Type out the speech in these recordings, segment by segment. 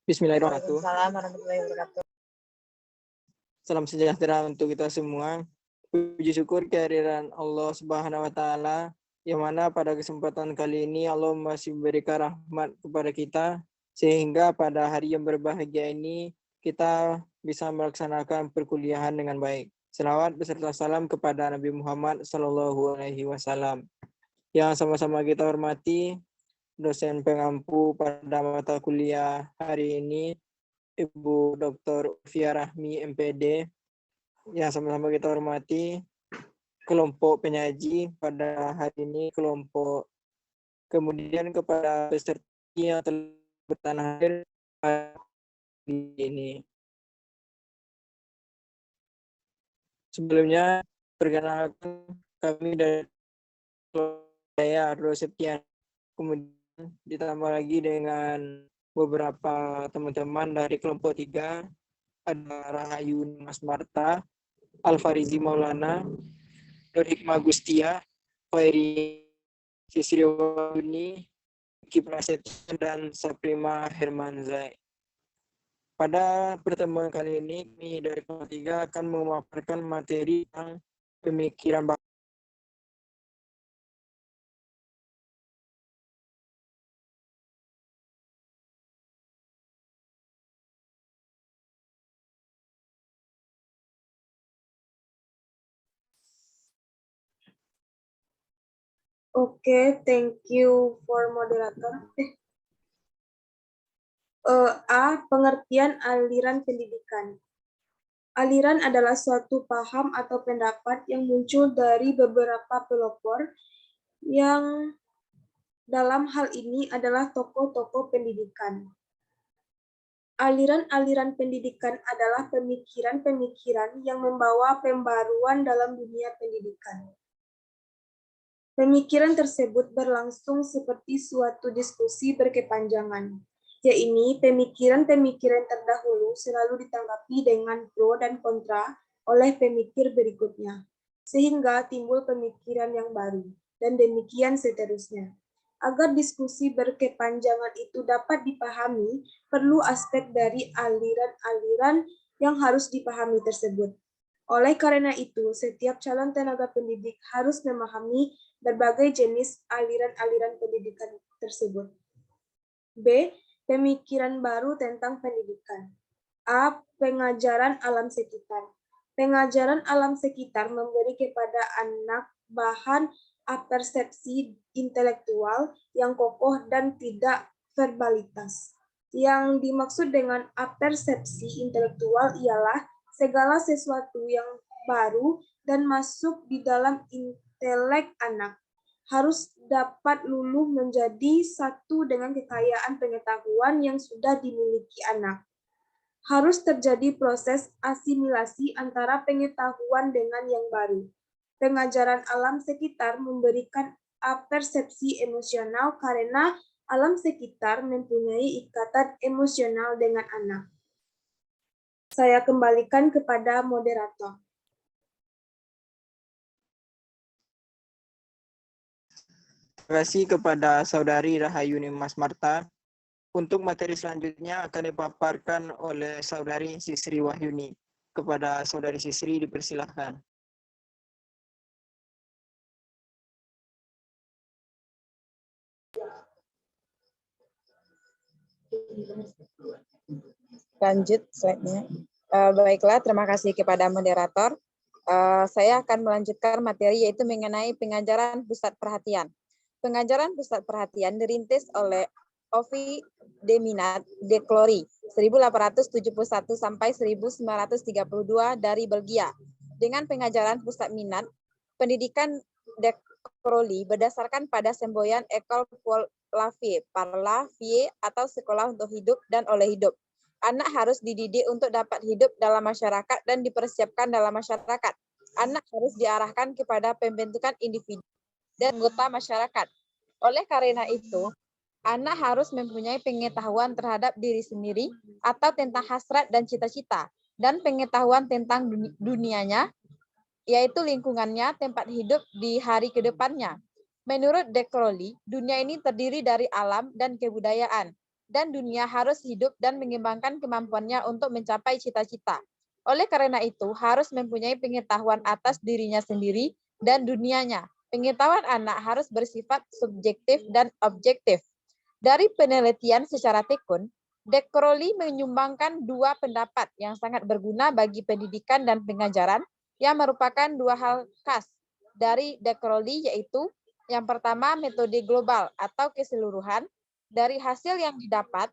Bismillahirrahmanirrahim. Waalaikumsalam warahmatullahi wabarakatuh. Salam sejahtera untuk kita semua. Puji syukur kehadiran Allah Subhanahu wa taala yang mana pada kesempatan kali ini Allah masih memberikan rahmat kepada kita sehingga pada hari yang berbahagia ini kita bisa melaksanakan perkuliahan dengan baik. Selawat beserta salam kepada Nabi Muhammad SAW. Yang sama-sama kita hormati dosen pengampu pada mata kuliah hari ini, Ibu Dr. Ufia Rahmi, MPD, yang sama-sama kita hormati kelompok penyaji pada hari ini, kelompok, kemudian kepada peserta yang telah bertanah hadir di ini. Sebelumnya, perkenalkan kami dari saya Ardo Septian, kemudian ditambah lagi dengan beberapa teman-teman dari kelompok 3, ada Rahayu Mas Marta, Alfarizi Maulana, Nur Hikmah Gustia, Khairi Sisriwani, Ki Prasetya, dan Saprima Hermanzai. Pada pertemuan kali ini, kami dari kelompok 3 akan memaparkan materi tentang pemikiran Oke, thank you for moderator. Pengertian aliran pendidikan. Aliran adalah suatu paham atau pendapat yang muncul dari beberapa pelopor yang dalam hal ini adalah tokoh-tokoh pendidikan. Aliran-aliran pendidikan adalah pemikiran-pemikiran yang membawa pembaruan dalam dunia pendidikan. Pemikiran tersebut berlangsung seperti suatu diskusi berkepanjangan, yaitu pemikiran-pemikiran terdahulu selalu ditanggapi dengan pro dan kontra oleh pemikir berikutnya, sehingga timbul pemikiran yang baru, dan demikian seterusnya. Agar diskusi berkepanjangan itu dapat dipahami, perlu aspek dari aliran-aliran yang harus dipahami tersebut. Oleh karena itu, setiap calon tenaga pendidik harus memahami berbagai jenis aliran-aliran pendidikan tersebut. B. Pemikiran baru tentang pendidikan. A. Pengajaran alam sekitar. Pengajaran alam sekitar memberi kepada anak bahan persepsi intelektual yang kokoh dan tidak verbalitas. Yang dimaksud dengan persepsi intelektual ialah segala sesuatu yang baru dan masuk di dalam intelek anak harus dapat luluh menjadi satu dengan kekayaan pengetahuan yang sudah dimiliki anak. Harus terjadi proses asimilasi antara pengetahuan dengan yang baru. Pengajaran alam sekitar memberikan persepsi emosional karena alam sekitar mempunyai ikatan emosional dengan anak. Saya kembalikan kepada moderator. Terima kasih kepada Saudari Rahayuni Mas Marta. Untuk materi selanjutnya akan dipaparkan oleh Saudari Sisri Wahyuni. Kepada Saudari Sisri dipersilahkan. Lanjut slide-nya. Baiklah, terima kasih kepada moderator. Saya akan melanjutkan materi yaitu mengenai pengajaran pusat perhatian. Pengajaran pusat perhatian dirintis oleh Ovi de Minat de Clory 1871 sampai 1932 dari Belgia. Dengan pengajaran pusat minat, pendidikan de Clory berdasarkan pada semboyan École pour la vie, par la vie atau sekolah untuk hidup dan oleh hidup. Anak harus dididik untuk dapat hidup dalam masyarakat dan dipersiapkan dalam masyarakat. Anak harus diarahkan kepada pembentukan individu dan anggota masyarakat. Oleh karena itu, anak harus mempunyai pengetahuan terhadap diri sendiri atau tentang hasrat dan cita-cita, dan pengetahuan tentang dunianya, yaitu lingkungannya, tempat hidup di hari ke depannya. Menurut De Crowley, dunia ini terdiri dari alam dan kebudayaan, dan dunia harus hidup dan mengembangkan kemampuannya untuk mencapai cita-cita. Oleh karena itu, harus mempunyai pengetahuan atas dirinya sendiri dan dunianya. Pengetahuan anak harus bersifat subjektif dan objektif. Dari penelitian secara tekun, De Crowley menyumbangkan dua pendapat yang sangat berguna bagi pendidikan dan pengajaran yang merupakan dua hal khas dari De Crowley, yaitu yang pertama metode global atau keseluruhan. Dari hasil yang didapat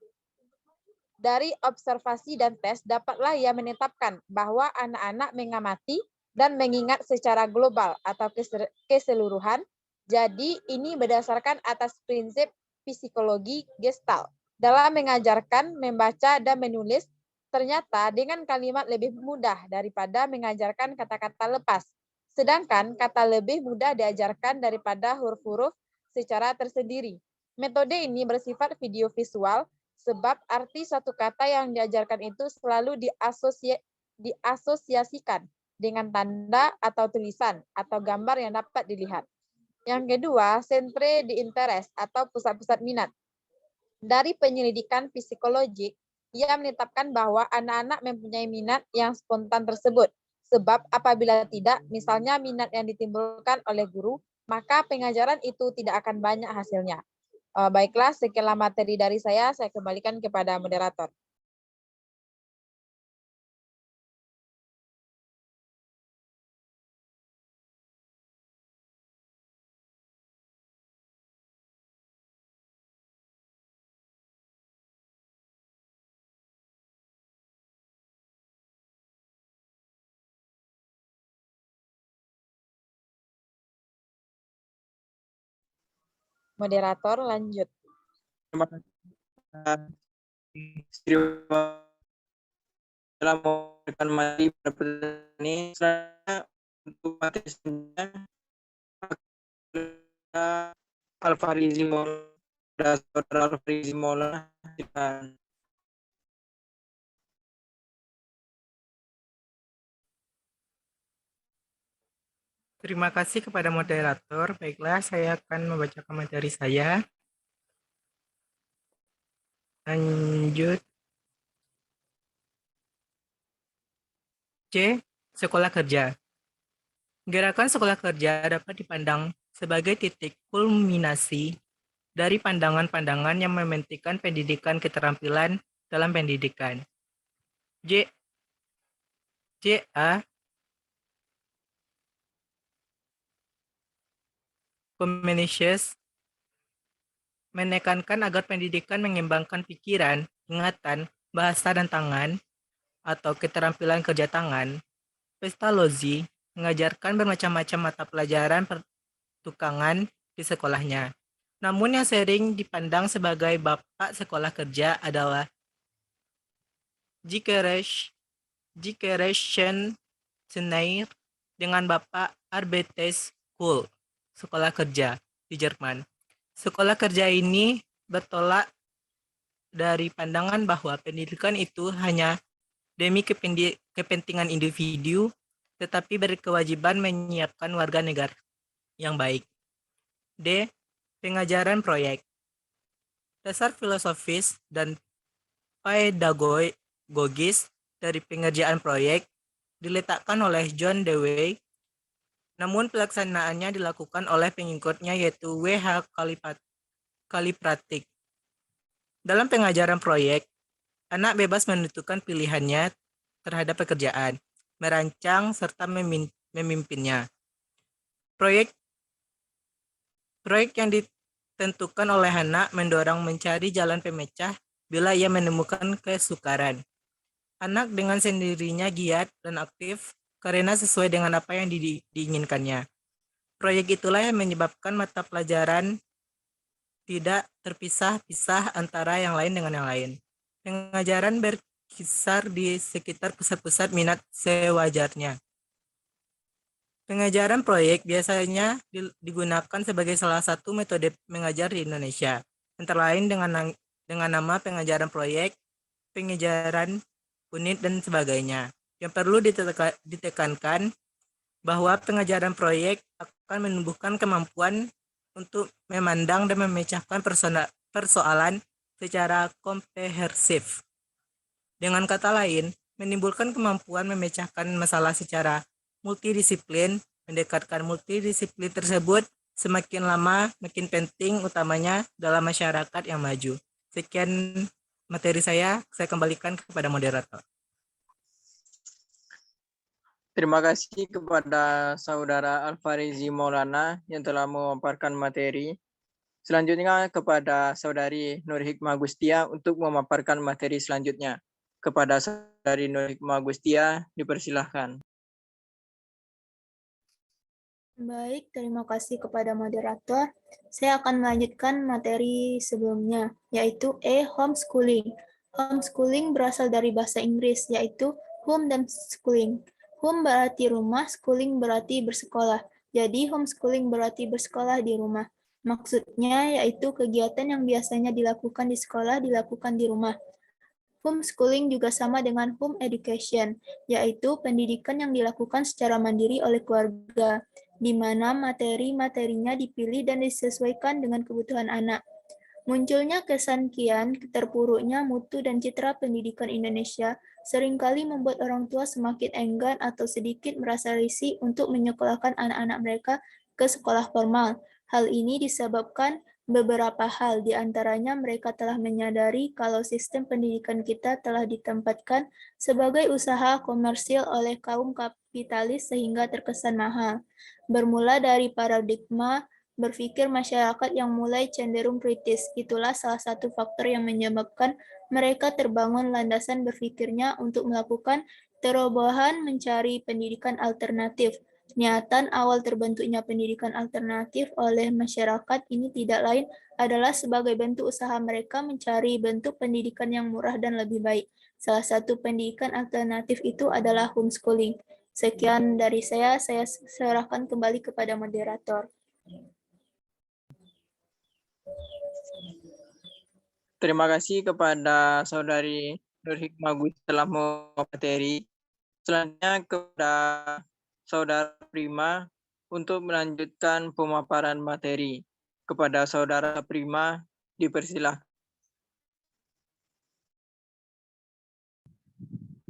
dari observasi dan tes, dapatlah ia menetapkan bahwa anak-anak mengamati dan mengingat secara global atau keseluruhan. Jadi ini berdasarkan atas prinsip psikologi Gestalt. Dalam mengajarkan, membaca, dan menulis, ternyata dengan kalimat lebih mudah daripada mengajarkan kata-kata lepas. Sedangkan kata lebih mudah diajarkan daripada huruf-huruf secara tersendiri. Metode ini bersifat video visual, sebab arti satu kata yang diajarkan itu selalu diasosiasikan dengan tanda atau tulisan atau gambar yang dapat dilihat. Yang kedua, sentre di interest atau pusat-pusat minat. Dari penyelidikan psikologik, ia menetapkan bahwa anak-anak mempunyai minat yang spontan tersebut. Sebab apabila tidak, misalnya minat yang ditimbulkan oleh guru, maka pengajaran itu tidak akan banyak hasilnya. Baiklah, sekianlah materi dari saya kembalikan kepada moderator. Moderator, lanjut. Terima kasih telah memberikan materi pada ini. Selanjutnya untuk materi selanjutnya Al-Farizi Maulana, saudara Al-Farizi Maulana. Terima kasih kepada moderator. Baiklah, saya akan membacakan materi saya. Lanjut. C. Sekolah kerja. Gerakan sekolah kerja dapat dipandang sebagai titik kulminasi dari pandangan-pandangan yang mementingkan pendidikan keterampilan dalam pendidikan. A. Comenius menekankan agar pendidikan mengembangkan pikiran, ingatan, bahasa dan tangan, atau keterampilan kerja tangan. Pestalozzi mengajarkan bermacam-macam mata pelajaran pertukangan di sekolahnya. Namun yang sering dipandang sebagai bapak sekolah kerja adalah Gikerechen Schneier dengan bapak Arbetes School, sekolah kerja di Jerman. Sekolah kerja ini bertolak dari pandangan bahwa pendidikan itu hanya demi kepentingan individu, tetapi berkewajiban menyiapkan warga negara yang baik. D. Pengajaran proyek. Dasar filosofis dan pedagogis dari pengerjaan proyek diletakkan oleh John Dewey, namun pelaksanaannya dilakukan oleh pengikutnya yaitu W.H. Kalipratik. Dalam pengajaran proyek, anak bebas menentukan pilihannya terhadap pekerjaan, merancang serta memimpinnya. Proyek yang ditentukan oleh anak mendorong mencari jalan pemecah bila ia menemukan kesukaran. Anak dengan sendirinya giat dan aktif karena sesuai dengan apa yang diinginkannya. Proyek itulah yang menyebabkan mata pelajaran tidak terpisah-pisah antara yang lain dengan yang lain. Pengajaran berkisar di sekitar pusat-pusat minat sewajarnya. Pengajaran proyek biasanya digunakan sebagai salah satu metode mengajar di Indonesia, antara lain dengan nama pengajaran proyek, pengajaran unit, dan sebagainya. Yang perlu ditekankan, bahwa pengajaran proyek akan menumbuhkan kemampuan untuk memandang dan memecahkan persoalan secara komprehensif. Dengan kata lain, menimbulkan kemampuan memecahkan masalah secara multidisiplin. Mendekatkan multidisiplin tersebut semakin lama makin penting, utamanya dalam masyarakat yang maju. Sekian materi saya kembalikan kepada moderator. Terima kasih kepada Saudara Alfarizi Maulana yang telah memaparkan materi. Selanjutnya kepada Saudari Nur Hikmah Gustia untuk memaparkan materi selanjutnya. Kepada Saudari Nur Hikmah Gustia, dipersilahkan. Baik, terima kasih kepada moderator. Saya akan melanjutkan materi sebelumnya, yaitu homeschooling. Homeschooling berasal dari bahasa Inggris, yaitu home dan schooling. Home berarti rumah, schooling berarti bersekolah. Jadi homeschooling berarti bersekolah di rumah. Maksudnya yaitu kegiatan yang biasanya dilakukan di sekolah dilakukan di rumah. Homeschooling juga sama dengan home education, yaitu pendidikan yang dilakukan secara mandiri oleh keluarga, di mana materi-materinya dipilih dan disesuaikan dengan kebutuhan anak. Munculnya kesan kian, terpuruknya mutu dan citra pendidikan Indonesia seringkali membuat orang tua semakin enggan atau sedikit merasa risih untuk menyekolahkan anak-anak mereka ke sekolah formal. Hal ini disebabkan beberapa hal, di antaranya mereka telah menyadari kalau sistem pendidikan kita telah ditempatkan sebagai usaha komersil oleh kaum kapitalis sehingga terkesan mahal. Bermula dari paradigma berpikir masyarakat yang mulai cenderung kritis. Itulah salah satu faktor yang menyebabkan mereka terbangun landasan berpikirnya untuk melakukan terobohan mencari pendidikan alternatif. Niatan awal terbentuknya pendidikan alternatif oleh masyarakat ini tidak lain adalah sebagai bentuk usaha mereka mencari bentuk pendidikan yang murah dan lebih baik. Salah satu pendidikan alternatif itu adalah homeschooling. Sekian dari saya serahkan kembali kepada moderator. Terima kasih kepada Saudari Nur Hikmah Gustia telah memateri. Selanjutnya kepada Saudara Prima untuk melanjutkan pemaparan materi. Kepada Saudara Prima, dipersilahkan.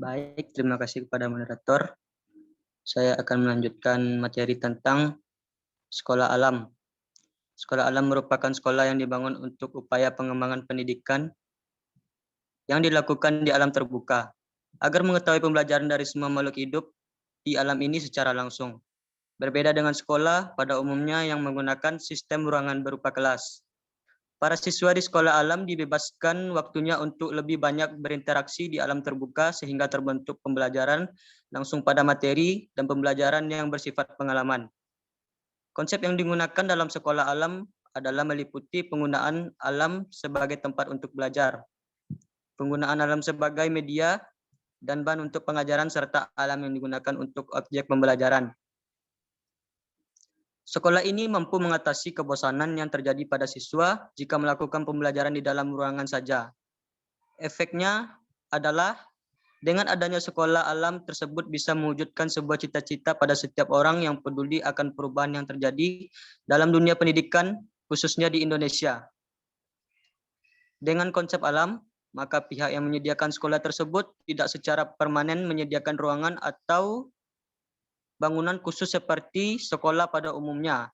Baik, terima kasih kepada moderator. Saya akan melanjutkan materi tentang sekolah alam. Sekolah alam merupakan sekolah yang dibangun untuk upaya pengembangan pendidikan yang dilakukan di alam terbuka, agar mengetahui pembelajaran dari semua makhluk hidup di alam ini secara langsung. Berbeda dengan sekolah pada umumnya yang menggunakan sistem ruangan berupa kelas. Para siswa di sekolah alam dibebaskan waktunya untuk lebih banyak berinteraksi di alam terbuka sehingga terbentuk pembelajaran langsung pada materi dan pembelajaran yang bersifat pengalaman. Konsep yang digunakan dalam sekolah alam adalah meliputi penggunaan alam sebagai tempat untuk belajar, penggunaan alam sebagai media dan bahan untuk pengajaran, serta alam yang digunakan untuk objek pembelajaran. Sekolah ini mampu mengatasi kebosanan yang terjadi pada siswa jika melakukan pembelajaran di dalam ruangan saja. Efeknya adalah dengan adanya sekolah alam tersebut bisa mewujudkan sebuah cita-cita pada setiap orang yang peduli akan perubahan yang terjadi dalam dunia pendidikan, khususnya di Indonesia. Dengan konsep alam, maka pihak yang menyediakan sekolah tersebut tidak secara permanen menyediakan ruangan atau bangunan khusus seperti sekolah pada umumnya.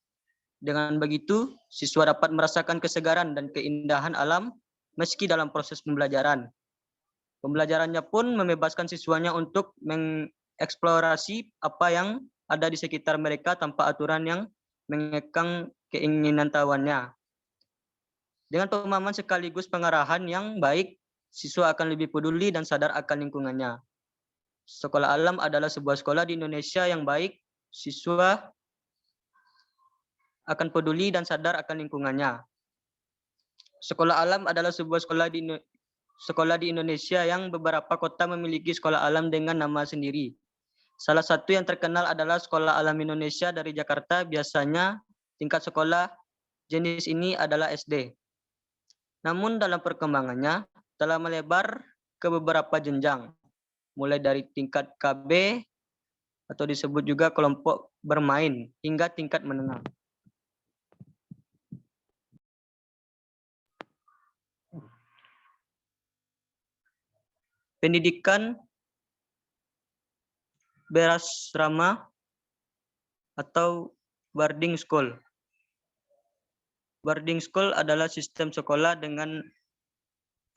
Dengan begitu, siswa dapat merasakan kesegaran dan keindahan alam meski dalam proses pembelajaran. Pembelajarannya pun membebaskan siswanya untuk mengeksplorasi apa yang ada di sekitar mereka tanpa aturan yang mengekang keinginan tahuannya. Dengan pemahaman sekaligus pengarahan yang baik, siswa akan lebih peduli dan sadar akan lingkungannya. Sekolah alam adalah sebuah sekolah di Indonesia yang baik, siswa akan peduli dan sadar akan lingkungannya. Sekolah alam adalah sebuah sekolah di Indonesia yang beberapa kota memiliki sekolah alam dengan nama sendiri. Salah satu yang terkenal adalah Sekolah Alam Indonesia dari Jakarta. Biasanya tingkat sekolah jenis ini adalah SD. Namun dalam perkembangannya telah melebar ke beberapa jenjang, mulai dari tingkat KB atau disebut juga kelompok bermain hingga tingkat menengah. Pendidikan berasrama atau boarding school. Boarding school adalah sistem sekolah dengan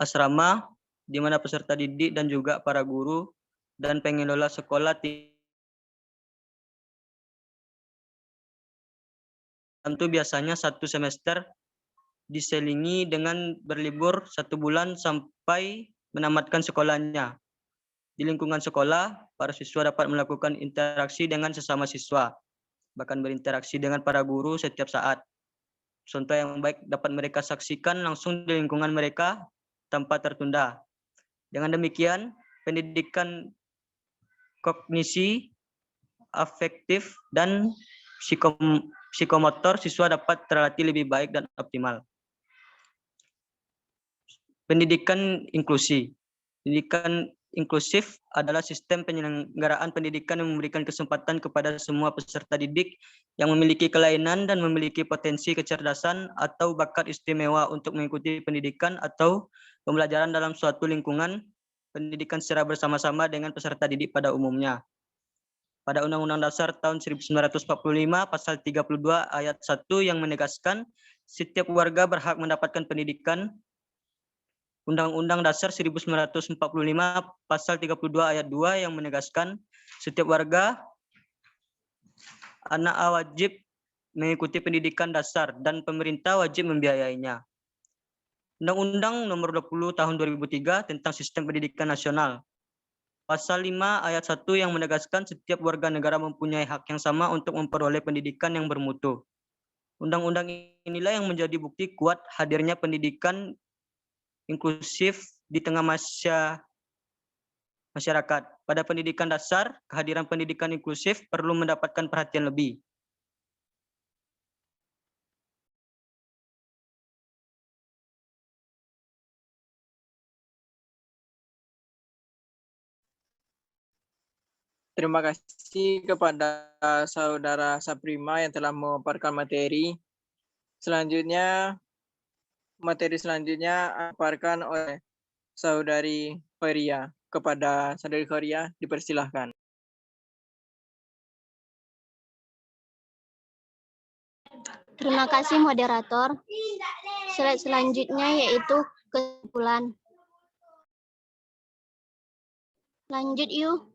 asrama di mana peserta didik dan juga para guru dan pengelola sekolah tentu biasanya 1 semester diselingi dengan berlibur 1 bulan sampai menamatkan sekolahnya. Di lingkungan sekolah, para siswa dapat melakukan interaksi dengan sesama siswa, bahkan berinteraksi dengan para guru setiap saat. Contoh yang baik dapat mereka saksikan langsung di lingkungan mereka tanpa tertunda. Dengan demikian, pendidikan kognisi, afektif, dan psikomotor siswa dapat terlatih lebih baik dan optimal. Pendidikan inklusi. Pendidikan inklusif adalah sistem penyelenggaraan pendidikan yang memberikan kesempatan kepada semua peserta didik yang memiliki kelainan dan memiliki potensi kecerdasan atau bakat istimewa untuk mengikuti pendidikan atau pembelajaran dalam suatu lingkungan pendidikan secara bersama-sama dengan peserta didik pada umumnya. Pada Undang-Undang Dasar tahun 1945 pasal 32 ayat 1 yang menegaskan setiap warga berhak mendapatkan pendidikan. Undang-Undang Dasar 1945 pasal 32 ayat 2 yang menegaskan setiap warga anak wajib mengikuti pendidikan dasar dan pemerintah wajib membiayainya. Undang-Undang Nomor 20 Tahun 2003 tentang Sistem Pendidikan Nasional. Pasal 5 ayat 1 yang menegaskan setiap warga negara mempunyai hak yang sama untuk memperoleh pendidikan yang bermutu. Undang-undang inilah yang menjadi bukti kuat hadirnya pendidikan inklusif di tengah masyarakat. Pada pendidikan dasar, kehadiran pendidikan inklusif perlu mendapatkan perhatian lebih. Terima kasih kepada Saudara Saprima yang telah memaparkan materi. Selanjutnya, materi selanjutnya dipaparkan oleh Saudari Khoiria. Kepada Saudari Khoiria, dipersilahkan. Terima kasih moderator. Slide selanjutnya yaitu kesimpulan. Lanjut yuk.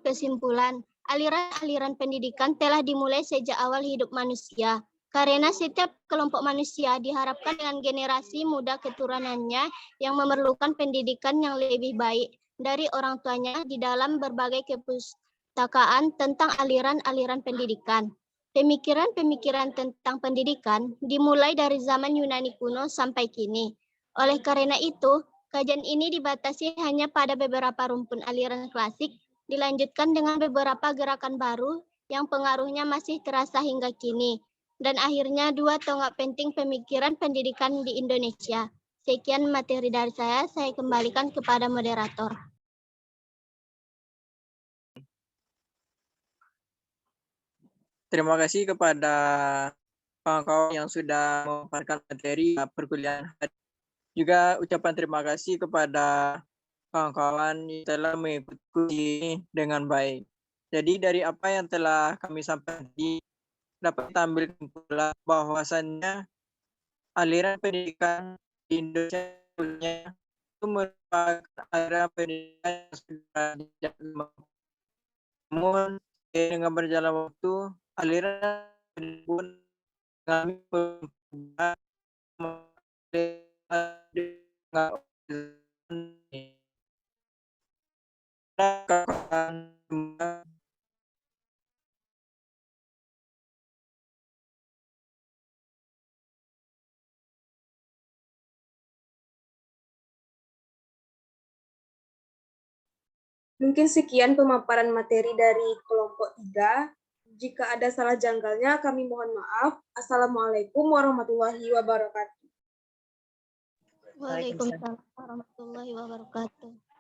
Kesimpulan, aliran-aliran pendidikan telah dimulai sejak awal hidup manusia. Karena setiap kelompok manusia diharapkan dengan generasi muda keturunannya yang memerlukan pendidikan yang lebih baik dari orang tuanya di dalam berbagai kepustakaan tentang aliran-aliran pendidikan. Pemikiran-pemikiran tentang pendidikan dimulai dari zaman Yunani kuno sampai kini. Oleh karena itu, kajian ini dibatasi hanya pada beberapa rumpun aliran klasik, dilanjutkan dengan beberapa gerakan baru yang pengaruhnya masih terasa hingga kini. Dan akhirnya 2 tonggak penting pemikiran pendidikan di Indonesia. Sekian materi dari saya kembalikan kepada moderator. Terima kasih kepada kawan-kawan yang sudah memaparkan materi perkuliahan hari. Juga ucapan terima kasih kepada kawan-kawan yang telah mengikuti dengan baik. Jadi dari apa yang telah kami sampaikan tadi, dapat kita ambil kesimpulan bahwasannya aliran pendidikan di Indonesia itu merupakan aliran pendidikan yang sudah dijalankan. Namun dengan berjalan waktu, aliran pendidikan mengalami perubahan Mungkin sekian pemaparan materi dari kelompok 3. Jika ada salah janggalnya, kami mohon maaf. Assalamualaikum warahmatullahi wabarakatuh. Waalaikumsalam warahmatullahi wabarakatuh.